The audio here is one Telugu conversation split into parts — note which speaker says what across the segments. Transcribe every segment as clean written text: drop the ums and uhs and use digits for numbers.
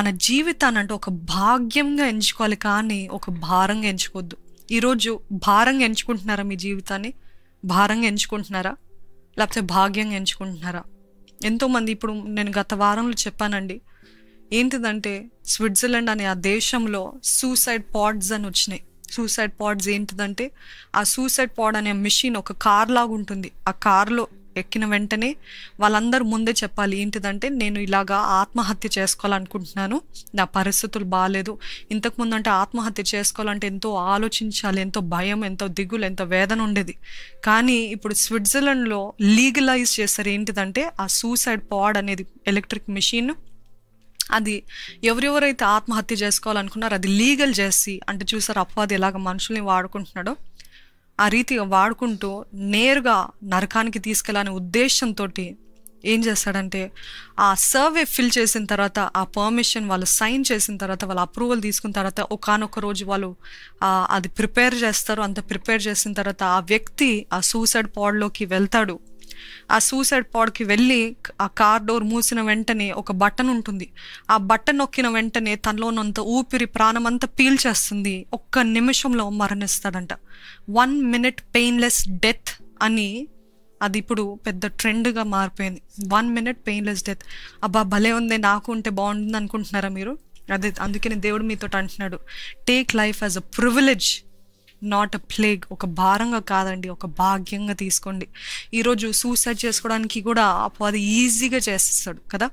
Speaker 1: మన జీవితాన్ని అంటే ఒక భాగ్యంగా ఎంచుకోవాలి, కానీ ఒక భారంగా ఎంచుకోవద్దు. ఈరోజు భారంగా ఎంచుకుంటున్నారా? మీ జీవితాన్ని భారంగా ఎంచుకుంటున్నారా, లేకపోతే భాగ్యంగా ఎంచుకుంటున్నారా? ఎంతోమంది, ఇప్పుడు నేను గత వారంలో చెప్పానండి, ఏంటిదంటే స్విట్జర్లాండ్ అనే ఆ దేశంలో సూసైడ్ పాడ్స్ అని వచ్చినాయి. సూసైడ్ పాడ్స్ ఏంటిదంటే, ఆ సూసైడ్ పాడ్ అనే మిషన్ ఒక కార్ లాగా ఉంటుంది. ఆ కార్లో ఎక్కిన వెంటనే వాళ్ళందరూ ముందే చెప్పాలి ఏంటిదంటే, నేను ఇలాగా ఆత్మహత్య చేసుకోవాలనుకుంటున్నాను, నా పరిస్థితులు బాగాలేదు. ఇంతకుముందు అంటే ఆత్మహత్య చేసుకోవాలంటే ఎంతో ఆలోచించాలి, ఎంతో భయం, ఎంతో దిగులు, ఎంతో వేదన ఉండేది. కానీ ఇప్పుడు స్విట్జర్లాండ్లో లీగలైజ్ చేస్తారు ఏంటిదంటే, ఆ సూసైడ్ పాడ్ అనేది ఎలక్ట్రిక్ మిషన్, అది ఎవరెవరైతే ఆత్మహత్య చేసుకోవాలనుకున్నారో అది లీగల్ చేసి, అంటే చూసారు అపవాది ఎలాగ మనుషుల్ని వాడుకుంటున్నాడో, ఆ రీతిగా వాడుకుంటూ నేరుగా నరకానికి తీసుకెళ్ళాలనే ఉద్దేశంతో ఏం చేస్తాడంటే, ఆ సర్వే ఫిల్ చేసిన తర్వాత, ఆ పర్మిషన్ వాళ్ళు సైన్ చేసిన తర్వాత, వాళ్ళ అప్రూవల్ తీసుకున్న తర్వాత, ఒకానొక రోజు వాళ్ళు అది ప్రిపేర్ చేస్తారు. అంత ప్రిపేర్ చేసిన తర్వాత ఆ వ్యక్తి ఆ సూసైడ్ పాడ్లోకి వెళ్తాడు. ఆ సూసైడ్ పాడ్కి వెళ్ళి ఆ కార్ డోర్ మూసిన వెంటనే ఒక బటన్ ఉంటుంది. ఆ బటన్ నొక్కిన వెంటనే తనలోనంత ఊపిరి ప్రాణమంతా పీల్చేస్తుంది. ఒక్క నిమిషంలో మరణిస్తాడంట. 1 minute పెయిన్లెస్ డెత్ అని అది ఇప్పుడు పెద్ద ట్రెండ్గా మారిపోయింది. 1 minute పెయిన్లెస్ డెత్. అబ్బా భలే ఉంది, నాకు ఉంటే బాగుంటుంది అనుకుంటున్నారా మీరు? అదే అందుకని దేవుడు మీతో అంటున్నాడు, take life as a privilege, not a plague. ఒక భారంగా కాదండి, ఒక భాగ్యంగా తీసుకోండి. ఈరోజు సూసైడ్ చేసుకోవడానికి కూడా అది ఈజీగా చేస్తాడు కదా.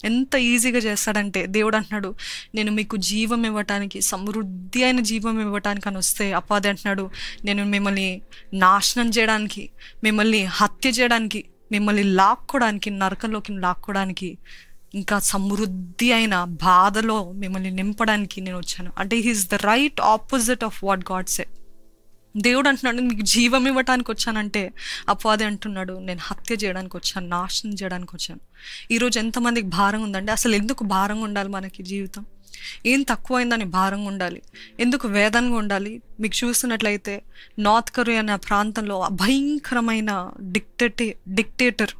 Speaker 1: ఎంత ఈజీగా చేస్తాడంటే, దేవుడు అంటున్నాడు, నేను మీకు జీవం ఇవ్వటానికి, సమృద్ధి అయిన జీవం ఇవ్వటానికి అని వస్తే, అపవాది అంటున్నాడు, నేను మిమ్మల్ని నాశనం చేయడానికి, మిమ్మల్ని హత్య చేయడానికి, మిమ్మల్ని లాక్కోవడానికి, నరకంలోకి లాక్కోవడానికి, ఇంకా సమృద్ధి అయిన బాధలో మిమ్మల్ని నింపడానికి నేను వచ్చాను. అంటే he's the right opposite of what God said. దేవుడు అంటున్నాడు, మీకు జీవం ఇవ్వటానికి వచ్చానంటే, అపవాది అంటున్నాడు, నేను హత్య చేయడానికి వచ్చాను, నాశనం చేయడానికి వచ్చాను. ఈరోజు ఎంతమందికి భారం ఉందండి? అసలు ఎందుకు భారంగా ఉండాలి మనకి జీవితం? ఏం తక్కువైందని భారంగా ఉండాలి? ఎందుకు వేదనగా ఉండాలి? మీకు చూస్తున్నట్లయితే నార్త్ కొరియా అనే ప్రాంతంలో భయంకరమైన డిక్టేటర్,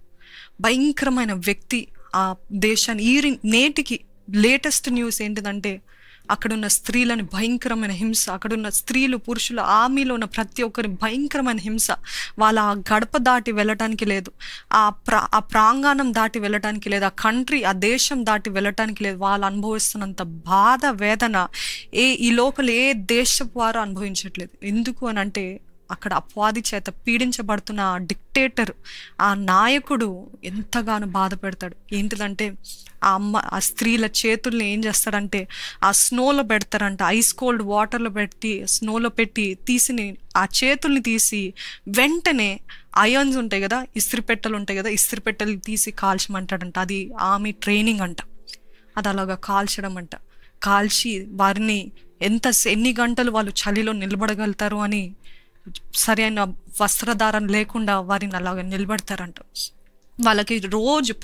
Speaker 1: భయంకరమైన వ్యక్తి ఆ దేశాన్ని నేటికి లేటెస్ట్ న్యూస్ ఏంటిదంటే, అక్కడున్న స్త్రీలని భయంకరమైన హింస, అక్కడున్న స్త్రీలు, పురుషులు, ఆర్మీలో ఉన్న ప్రతి ఒక్కరి భయంకరమైన హింస. వాళ్ళ ఆ గడప దాటి వెళ్ళటానికి లేదు, ఆ ప్రాంగణం దాటి వెళ్ళటానికి లేదు, ఆ కంట్రీ, ఆ దేశం దాటి వెళ్ళటానికి లేదు. వాళ్ళు అనుభవిస్తున్నంత బాధ, వేదన ఈ లోపల ఏ దేశపు వారు అనుభవించట్లేదు. ఎందుకు అని అంటే, అక్కడ అపవాది చేత పీడించబడుతున్న ఆ డిక్టేటర్, ఆ నాయకుడు ఎంతగానో బాధ పెడతాడు. ఏంటిదంటే, ఆ స్త్రీల చేతుల్ని ఏం చేస్తాడంటే, ఆ స్నోలో పెడతారంట, ఐస్ కోల్డ్ వాటర్లో పెట్టి, స్నోలో పెట్టి ఆ చేతుల్ని తీసి వెంటనే అయాన్స్ ఉంటాయి కదా, ఇస్త్రిపెట్టెలు ఉంటాయి కదా, ఇస్త్రిపెట్టెలు తీసి కాల్చమంటాడంట. అది ఆమె ట్రైనింగ్ అంట. అది అలాగా కాల్చడం అంట. కాల్చి వారిని ఎన్ని గంటలు వాళ్ళు చలిలో నిలబడగలుగుతారు అని సరైన వస్త్రధారణ లేకుండా వారిని అలాగ నిలబెడతారంట. వాళ్ళకి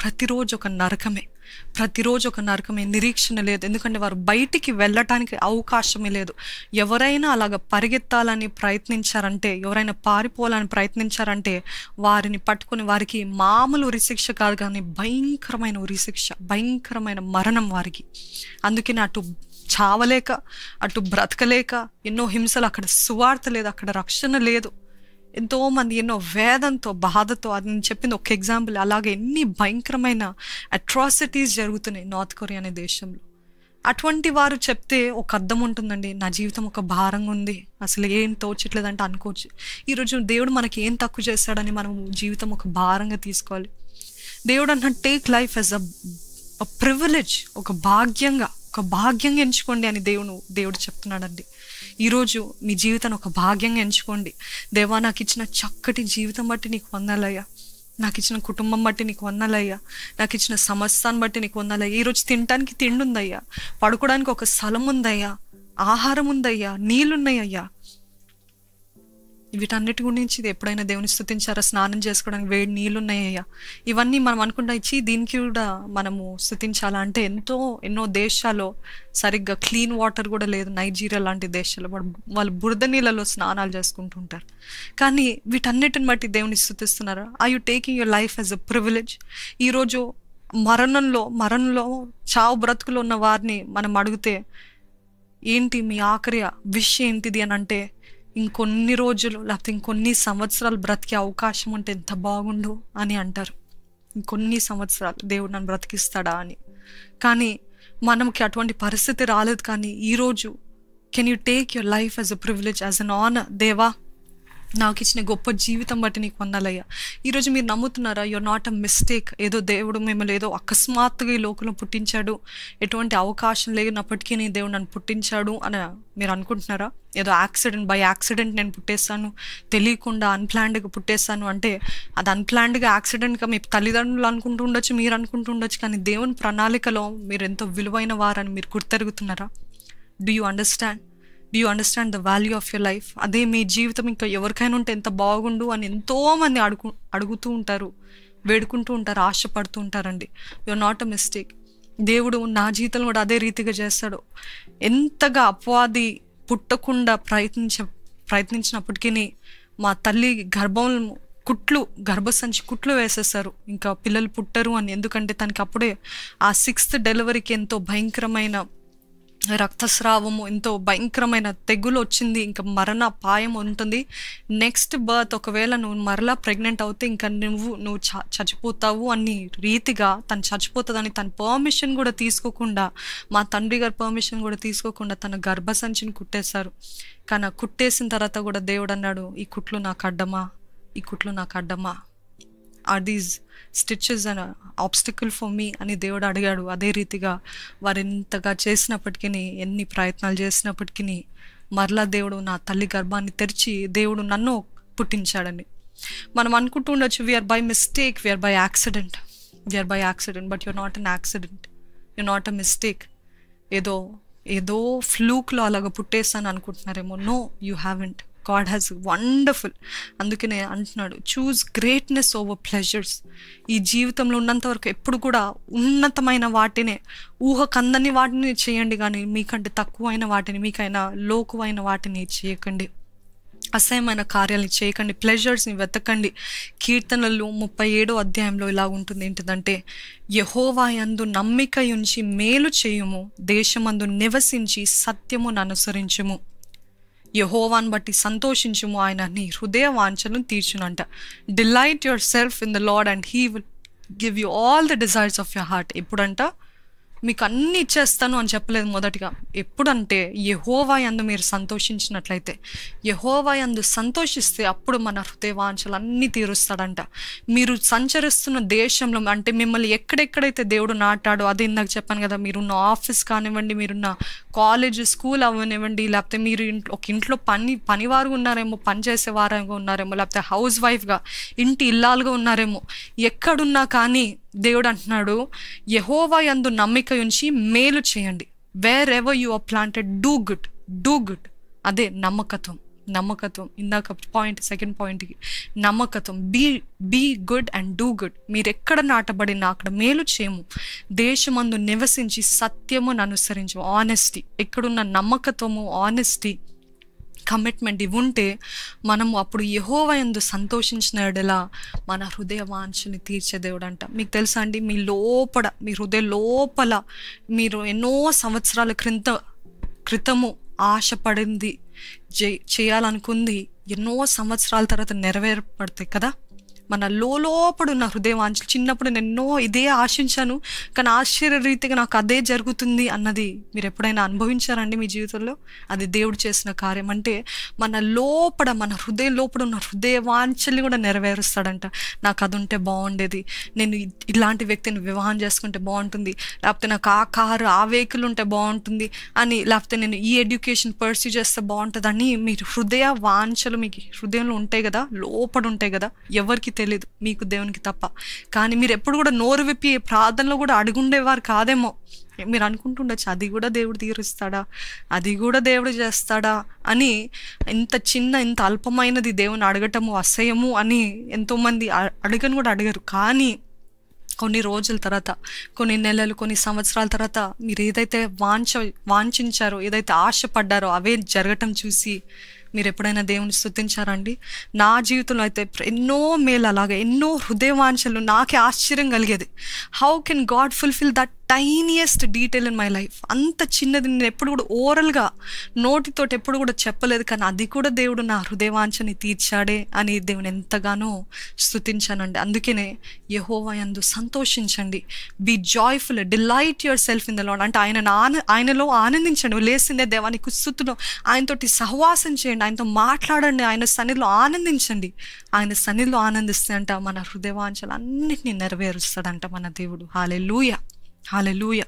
Speaker 1: ప్రతిరోజు ఒక నరకమే, నిరీక్షణ లేదు. ఎందుకంటే వారు బయటికి వెళ్ళటానికి అవకాశమే లేదు. ఎవరైనా అలాగ పరిగెత్తాలని ప్రయత్నించారంటే, ఎవరైనా పారిపోవాలని ప్రయత్నించారంటే, వారిని పట్టుకుని వారికి మామూలు ఉరిశిక్ష కాదు, కానీ భయంకరమైన ఉరిశిక్ష, భయంకరమైన మరణం వారికి. అందుకని అటు చావలేక, అటు బ్రతకలేక ఎన్నో హింసలు, అక్కడ సువార్త లేదు, అక్కడ రక్షణ లేదు. ఎంతోమంది ఎన్నో వేదంతో, బాధతో, అది నేను చెప్పింది ఒక ఎగ్జాంపుల్. అలాగే ఎన్ని భయంకరమైన అట్రాసిటీస్ జరుగుతున్నాయి నార్త్ కొరియా అనే దేశంలో. అటువంటి వారు చెప్తే ఒక అర్థం ఉంటుందండి, నా జీవితం ఒక భారంగా ఉంది, అసలు ఏం తోచట్లేదంటే అనుకోవచ్చు. ఈరోజు దేవుడు మనకి ఏం తక్కువ చేస్తాడని మనం జీవితం ఒక భారంగా తీసుకోవాలి. దేవుడు అంటున్నాడు, take life as a privilege, ఒక భాగ్యంగా ఎంచుకోండి అని దేవుడు చెప్తున్నాడండి. ఈరోజు మీ జీవితాన్ని ఒక భాగ్యంగా ఎంచుకోండి. దేవా, నాకు ఇచ్చిన చక్కటి జీవితం బట్టి నీకు వందనాలయ్యా, నాకు ఇచ్చిన కుటుంబం బట్టి నీకు వందనాలయ్యా, నాకు ఇచ్చిన సమస్తాన్ని బట్టి నీకు వందనాలయ్యా. ఈరోజు తినడానికి తిండి ఉందయ్యా, పడుకోవడానికి ఒక స్థలం ఉందయ్యా, ఆహారం ఉందయ్యా, నీళ్ళున్నాయ్యా. వీటన్నిటి గురించి ఎప్పుడైనా దేవుని స్తుతించారా? స్నానం చేసుకోవడానికి వేడి నీళ్ళు ఉన్నాయ్యా. ఇవన్నీ మనం అనుకుంటా దీనికి కూడా మనము స్తుతించాలా అంటే, ఎన్నో దేశాల్లో సరిగ్గా క్లీన్ వాటర్ కూడా లేదు. నైజీరియా లాంటి దేశాల్లో వాళ్ళు బురద నీళ్ళలో స్నానాలు చేసుకుంటుంటారు. కానీ వీటన్నిటిని బట్టి దేవుని స్తుతిస్తున్నారా? Are you taking your life as a privilege? ఈరోజు మరణంలో చావు బ్రతుకులో ఉన్న వారిని మనం అడిగితే ఏంటి మీ ఆఖరి విష్ ఏంటిది అని అంటే ఇంకొన్ని రోజులు లేకపోతే ఇంకొన్ని సంవత్సరాలు బ్రతికే అవకాశం ఉంటే ఎంత బాగుండు అని అంటారు. ఇంకొన్ని సంవత్సరాలు దేవుడు నన్ను బ్రతికిస్తాడా అని. కానీ మనకి అటువంటి పరిస్థితి రాలేదు. కానీ ఈరోజు can you take your life as a privilege, as an honour. దేవా, నాకు ఇచ్చిన గొప్ప జీవితం బట్టి నీకు వందలయ్యా. ఈరోజు మీరు నమ్ముతున్నారా? You're not a mistake. ఏదో దేవుడు మిమ్మల్ని ఏదో అకస్మాత్తుగా ఈ లోకంలో పుట్టించాడు, ఎటువంటి అవకాశం లేనప్పటికీ నీ దేవుడు నన్ను పుట్టించాడు అని మీరు అనుకుంటున్నారా? ఏదో బై యాక్సిడెంట్ నేను పుట్టేస్తాను, తెలియకుండా అన్ప్లాన్డ్గా పుట్టేస్తాను అంటే అది అన్ప్లాన్డ్గా యాక్సిడెంట్గా మీ తల్లిదండ్రులు అనుకుంటూ ఉండొచ్చు, మీరు అనుకుంటూ ఉండొచ్చు. కానీ దేవుని ప్రణాళికలో మీరు ఎంతో విలువైన వారని మీరు గుర్తెరుగుతున్నారా? Do you understand the value of your life? అదే మీ జీవితం ఇంకా ఎవరికైనా ఉంటే ఎంత బాగుండు అని ఎంతోమంది అడుగుతూ ఉంటారు, వేడుకుంటూ ఉంటారు, ఆశపడుతూ ఉంటారండి. Your not a mistake. దేవుడు నా జీవితంలో కూడా అదే రీతిగా చేస్తాడు. ఎంతగా అపవాది పుట్టకుండా ప్రయత్నించినప్పటికీ మా తల్లి గర్భసంచి కుట్లు వేసేస్తారు, ఇంకా పిల్లలు పుట్టరు అని. ఎందుకంటే తనకి అప్పుడే ఆ 6th డెలివరీకి ఎంతో భయంకరమైన రక్తస్రావము, ఎంతో భయంకరమైన తెగులు వచ్చింది, ఇంకా మరణ అపాయం ఉంటుంది. నెక్స్ట్ బర్త్ ఒకవేళ నువ్వు మరలా ప్రెగ్నెంట్ అవుతే ఇంకా నువ్వు చచ్చిపోతావు అని రీతిగా తను చచ్చిపోతుందని తన పర్మిషన్ కూడా తీసుకోకుండా, మా తండ్రి గారి పర్మిషన్ కూడా తీసుకోకుండా తన గర్భసంచిని కుట్టేశారు. కానీ కుట్టేసిన తర్వాత కూడా దేవుడు అన్నాడు, ఈ కుట్లు నాకు అడ్డమా, are these stitches and obstacle for me అని దేవుడు అడిగాడు. అదే రీతిగా వారు ఎంతగా చేసినప్పటికీ, ఎన్ని ప్రయత్నాలు చేసినప్పటికీ మరలా దేవుడు నా తల్లి గర్భాన్ని తెరిచి దేవుడు నన్ను పుట్టించాడని. మనం అనుకుంటూ ఉండొచ్చు, we're by mistake, we're by accident, but you're not an accident, you're not a mistake. ఏదో ఫ్లూక్లో అలాగ పుట్టేస్తాను అనుకుంటున్నారేమో. No, you haven't. God has wonderful. అందుకనే అంటున్నాడు, చూజ్ గ్రేట్నెస్ ఓవర్ ప్లెజర్స్. ఈ జీవితంలో ఉన్నంత వరకు ఎప్పుడు కూడా ఉన్నతమైన వాటినే, ఊహకందని వాటిని చేయండి, కానీ మీకంటే తక్కువైన వాటిని, మీకైనా లోకువైన వాటిని చేయకండి, అసహ్యమైన కార్యాలను చేయకండి, ప్లెజర్స్ని వెతకండి. కీర్తనలు 37వ అధ్యాయంలో ఇలా ఉంటుంది, ఏంటిదంటే, యెహోవా యందు నమ్మిక ఉంచి మేలు చేయుము, దేశమందు నివసించి సత్యమును అనుసరించుము. యెహోవాను బట్టి సంతోషించుము, ఆయన నీ హృదయ వాంఛలను తీర్చునంట. Delight yourself in the Lord and he will give you all the desires of your heart. ఎప్పుడంట మీకు అన్ని ఇచ్చేస్తాను అని చెప్పలేదు మొదటిగా. ఎప్పుడంటే యెహోవా యందు మీరు సంతోషించినట్లయితే, యెహోవా యందు సంతోషిస్తే అప్పుడు మన హృదయ వాంఛలు అన్నీ తీరుస్తాడంట. మీరు సంచరిస్తున్న దేశంలో అంటే మిమ్మల్ని ఎక్కడెక్కడైతే దేవుడు నాటాడో, అది ఇందాక చెప్పాను కదా, మీరున్న ఆఫీస్ కానివ్వండి, మీరున్న కాలేజ్ స్కూల్ అవనివ్వండి, లేకపోతే మీరు ఒక ఇంట్లో పనివారు ఉన్నారేమో, పని చేసేవారుగా ఉన్నారేమో, లేకపోతే హౌస్ వైఫ్గా ఇంటి ఇల్లాలుగా ఉన్నారేమో, ఎక్కడున్నా కానీ దేవుడు అంటున్నాడు, యెహోవా యందు నమ్మిక ఉంచి మేలు చేయండి. Wherever you are planted, do good. అదే నమ్మకత్వం. ఇందాక సెకండ్ పాయింట్కి నమ్మకత్వం. Be good and do good. మీరు ఎక్కడ నాటబడినా అక్కడ మేలు చేయము, దేశమందు నివసించి సత్యమును అనుసరించు. ఆనెస్టీ, ఎక్కడున్న నమ్మకత్వము, ఆనెస్టీ, కమిట్మెంట్ ఇవి ఉంటే మనము అప్పుడు యెహోవా యందు సంతోషించిన ఎడల మన హృదయ వాంఛని తీర్చే దేవుడు అంట. మీకు తెలుసా అండి, మీ హృదయ లోపల మీరు ఎన్నో సంవత్సరాల క్రితము ఆశపడింది, చేయాలనుకుంది ఎన్నో సంవత్సరాల తర్వాత నెరవేర్పడతాయి కదా. మన లోపడున్న హృదయ వాంఛలు, చిన్నప్పుడు నేను ఎన్నో ఇదే ఆశించాను కానీ ఆశ్చర్యరీతిగా నాకు అదే జరుగుతుంది అన్నది మీరు ఎప్పుడైనా అనుభవించారండి మీ జీవితంలో? అది దేవుడు చేసిన కార్యం. అంటే మన హృదయ లోపల ఉన్న హృదయ వాంఛల్ని కూడా నెరవేరుస్తాడంట. నాకు అది ఉంటే బాగుండేది, నేను ఇలాంటి వ్యక్తిని వివాహం చేసుకుంటే బాగుంటుంది, లేకపోతే నాకు ఆ కారు ఆ వెహికల్ ఉంటే బాగుంటుంది అని, లేకపోతే నేను ఈ ఎడ్యుకేషన్ పర్సూ చేస్తే బాగుంటుంది అని మీరు హృదయ వాంఛలు మీకు హృదయంలో ఉంటాయి కదా, లోపల ఉంటాయి కదా. ఎవరికి తెలీదు, మీకు దేవునికి తప్ప. కానీ మీరు ఎప్పుడు కూడా నోరు విప్పి ప్రార్థనలో కూడా అడుగుండేవారు కాదేమో. మీరు అనుకుంటుండొచ్చు, అది కూడా దేవుడు తీరుస్తాడా, అది కూడా దేవుడు చేస్తాడా అని. ఇంత అల్పమైనది దేవుని అడగటము అసహ్యము అని ఎంతోమంది అడగరు. కానీ కొన్ని రోజుల తర్వాత, కొన్ని నెలలు, కొన్ని సంవత్సరాల తర్వాత మీరు ఏదైతే వాంఛించారో, ఏదైతే ఆశపడ్డారో అవే జరగటం చూసి మీరు ఎప్పుడైనా దేవుని స్తుతించారండి? నా జీవితంలో అయితే ఎన్నో మేలు, అలాగా ఎన్నో హృదయవాంఛలు, నాకే ఆశ్చర్యం కలిగేది. How can God fulfil that tiniest detail in my life? అంత చిన్నది నేను ఎప్పుడు కూడా ఓరల్గా నోటితోటి ఎప్పుడు కూడా చెప్పలేదు, కానీ అది కూడా దేవుడు నా హృదయవాంఛని తీర్చాడే అని దేవుని ఎంతగానో స్తుతించానండి. అందుకనే యెహోవా యందు సంతోషించండి, be joyful, delight yourself in the Lord. అంటే ఆయనలో ఆనందించండి. లేసిందే దేవానికి స్తుతులు, ఆయనతోటి సహవాసం చేయండి, ఆయనతో మాట్లాడండి, ఆయన సన్నిధిలో ఆనందించండి. ఆయన సన్నిధిలో ఆనందిస్తే అంట మన హృదయవాంఛలు అన్నిటినీ నెరవేరుస్తాడంట మన దేవుడు. హల్లెలూయా, హల్లెలూయా.